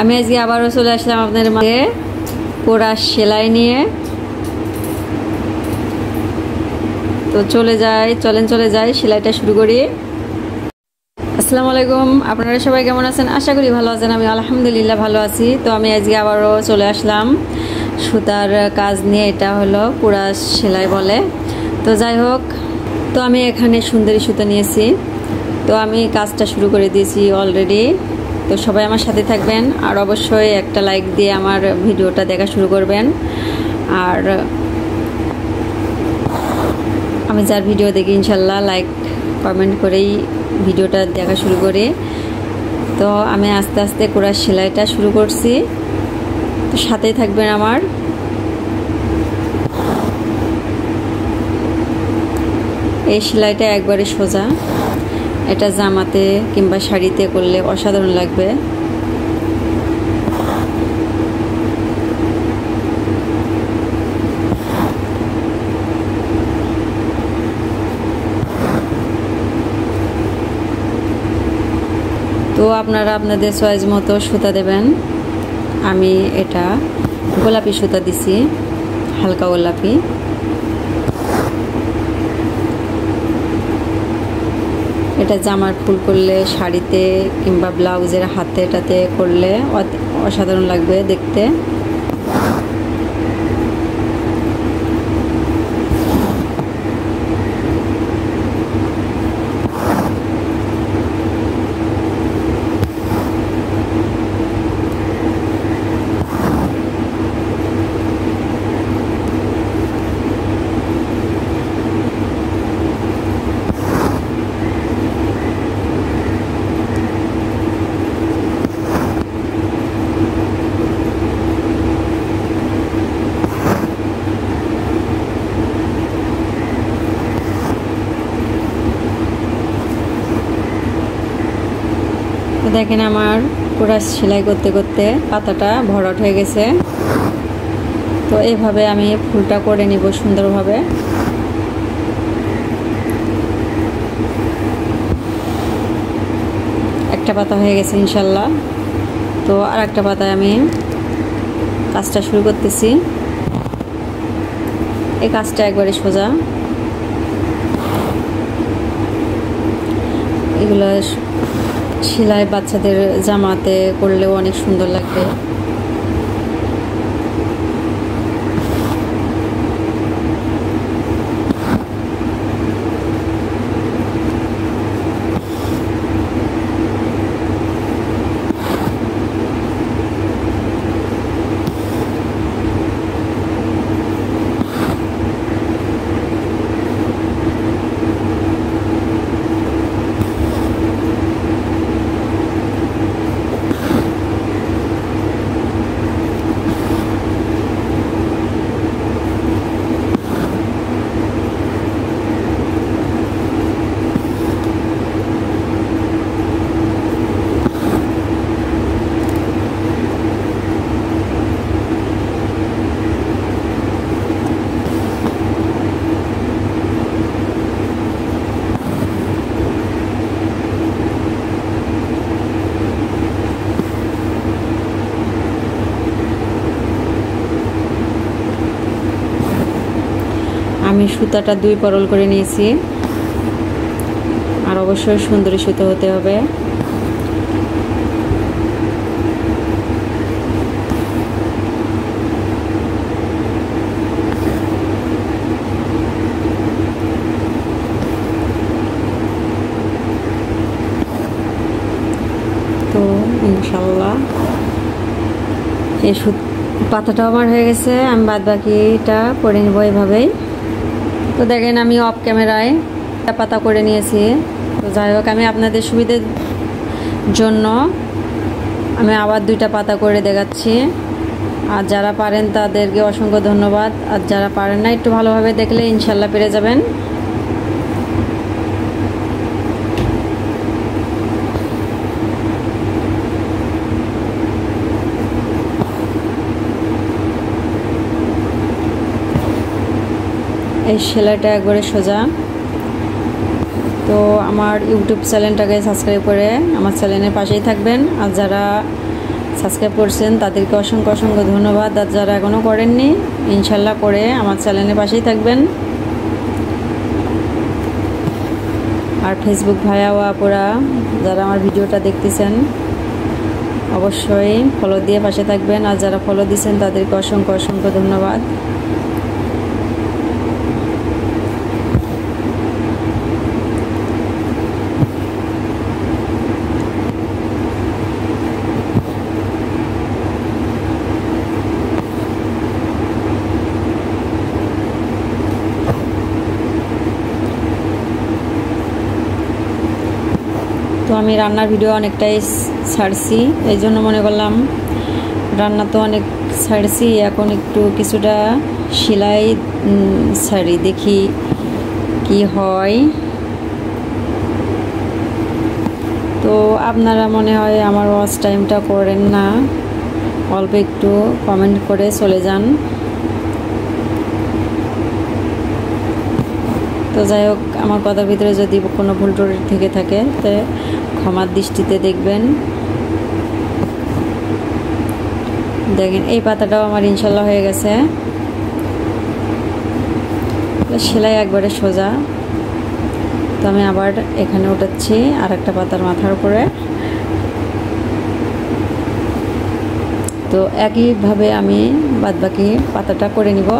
আমি আজকে আবারও চলে আসলাম আপনাদের মাঝে কোরাস সেলাই নিয়ে। তো চলে যাই সেলাইটা শুরু করি। আসসালামু আলাইকুম, আপনারা সবাই কেমন আছেন? আশা করি ভালো আছেন। আমি আলহামদুলিল্লাহ ভালো আছি। তো আমি আজকে আবারও চলে আসলাম সুতার কাজ নিয়ে। এটা হলো কোরাস সেলাই বলে। তো যাই হোক, তো আমি এখানে সুন্দরী সুতা নিয়েছি। তো আমি কাজটা শুরু করে দিয়েছি অলরেডি। তো সবাই আমার সাথে থাকবেন, আর অবশ্যই একটা লাইক দিয়ে আমার ভিডিওটা দেখা শুরু করবেন। আর আমি যার ভিডিও দেখি ইনশাল্লাহ লাইক কমেন্ট করেই ভিডিওটা দেখা শুরু করি। তো আমি আস্তে আস্তে কোরাস সেলাইটা শুরু করছি, তো সাথেই থাকবেন আমার। এই সেলাইটা একবারে সোজা, এটা জামাতে কিংবা শাড়িতে করলে অসাধারণ লাগবে। তো আপনারা আপনাদের চয়েস মতো সুতা দেবেন। আমি এটা গোলাপি সুতা দিছি, হালকা গোলাপি। এটা জামার ফুল করলে, শাড়িতে কিংবা ব্লাউজের হাতে এটাতে করলে অসাধারণ লাগবে দেখতে। দেখেন আমার কোরাস সেলাই করতে করতে পাতাটা ভরাট হয়ে গেছে। তো এইভাবে আমি ফুলটা করে নিব সুন্দরভাবে। একটা পাতা হয়ে গেছে ইনশাল্লাহ। তো আর একটা পাতায় আমি কাজটা শুরু করতেছি। এই কাজটা একবারে সোজা। এগুলো সেলাই বাচ্চাদের জামাতে করলেও অনেক সুন্দর লাগবে। আমি সুতাটা 2 পরল করে নিয়েছি, আর অবশ্যই সুন্দরী সুতো হতে হবে। তো ইনশাল্লাহ এই পাতাটা আমার হয়ে গেছে। আমি বাদ বাকিটা করে নেব এভাবেই। তো দেখেন আমি অফ ক্যামেরায় একটা পাতা করে নিয়েছি। তো যাই হোক, আমি আপনাদের সুবিধার জন্য আমি আবার 2টা পাতা করে দেখাচ্ছি। আর যারা পারেন তাদেরকে অসংখ্য ধন্যবাদ, আর যারা পারেন না একটু ভালোভাবে দেখলে ইনশাল্লাহ পেরে যাবেন। এই সেলাইটা একবারে সোজা। তো আমার ইউটিউব চ্যানেলটাকে সাবস্ক্রাইব করে আমার চ্যানেলের পাশেই থাকবেন। আর যারা সাবস্ক্রাইব করছেন তাদেরকে অসংখ্য অসংখ্য ধন্যবাদ। আর যারা এখনও করেননি ইনশাল্লাহ করে আমার চ্যানেলের পাশেই থাকবেন। আর ফেসবুক ভাইয়া ও আপুরা যারা আমার ভিডিওটা দেখতেছেন অবশ্যই ফলো দিয়ে পাশে থাকবেন। আর যারা ফলো দিয়েছেন তাদেরকে অসংখ্য অসংখ্য ধন্যবাদ। তো আমি রান্নার ভিডিও অনেকটাই ছাড়ছি, এই জন্য মনে করলাম রান্না তো অনেক ছাড়ছি, এখন একটু কিছুটা সেলাই ছাড়ি, দেখি কি হয়। তো আপনারা মনে হয় আমার ওয়াচ টাইমটা করেন না, অল্প একটু কমেন্ট করে চলে যান। তো যাই হোক, আমার কথার ভিতরে যদি কোনো ভুল ত্রুটি থেকে থাকে তো ক্ষমার দৃষ্টিতে দেখবেন। দেখেন এই পাতাটাও আমার ইনশাল্লাহ হয়ে গেছে। সেলাই একবারে সোজা। তো আমি আবার এখানে উঠাচ্ছি আর একটা পাতার মাথার উপরে। তো একইভাবে আমি বাদবাকি পাতাটা করে নিব।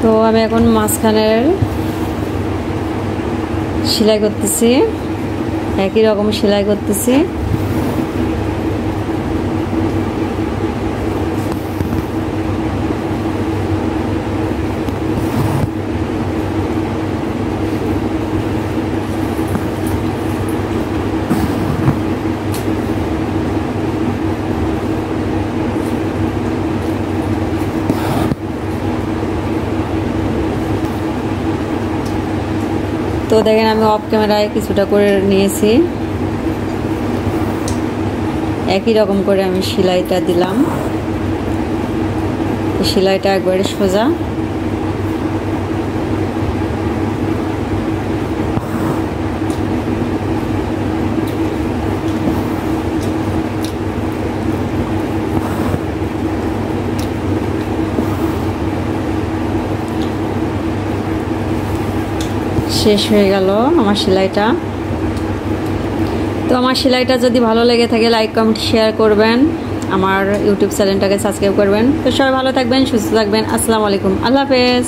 তো আমি এখন মাঝখানের সেলাই করতেছি, একই রকম সেলাই করতেছি। তো দেখেন আমি অফ ক্যামেরায় কিছুটা করে নিয়েছি, একই রকম করে আমি সেলাইটা দিলাম। সেলাইটা একবারে সোজা। শেষ হয়ে গেল আমার সেলাইটা। তো আমার সেলাইটা যদি ভালো লেগে থাকে লাইক কমেন্ট শেয়ার করবেন, আমার ইউটিউব চ্যানেলটাকে সাবস্ক্রাইব করবেন। তো সবাই ভালো থাকবেন, সুস্থ থাকবেন। আসসালামু আলাইকুম, আল্লাহ হাফেজ।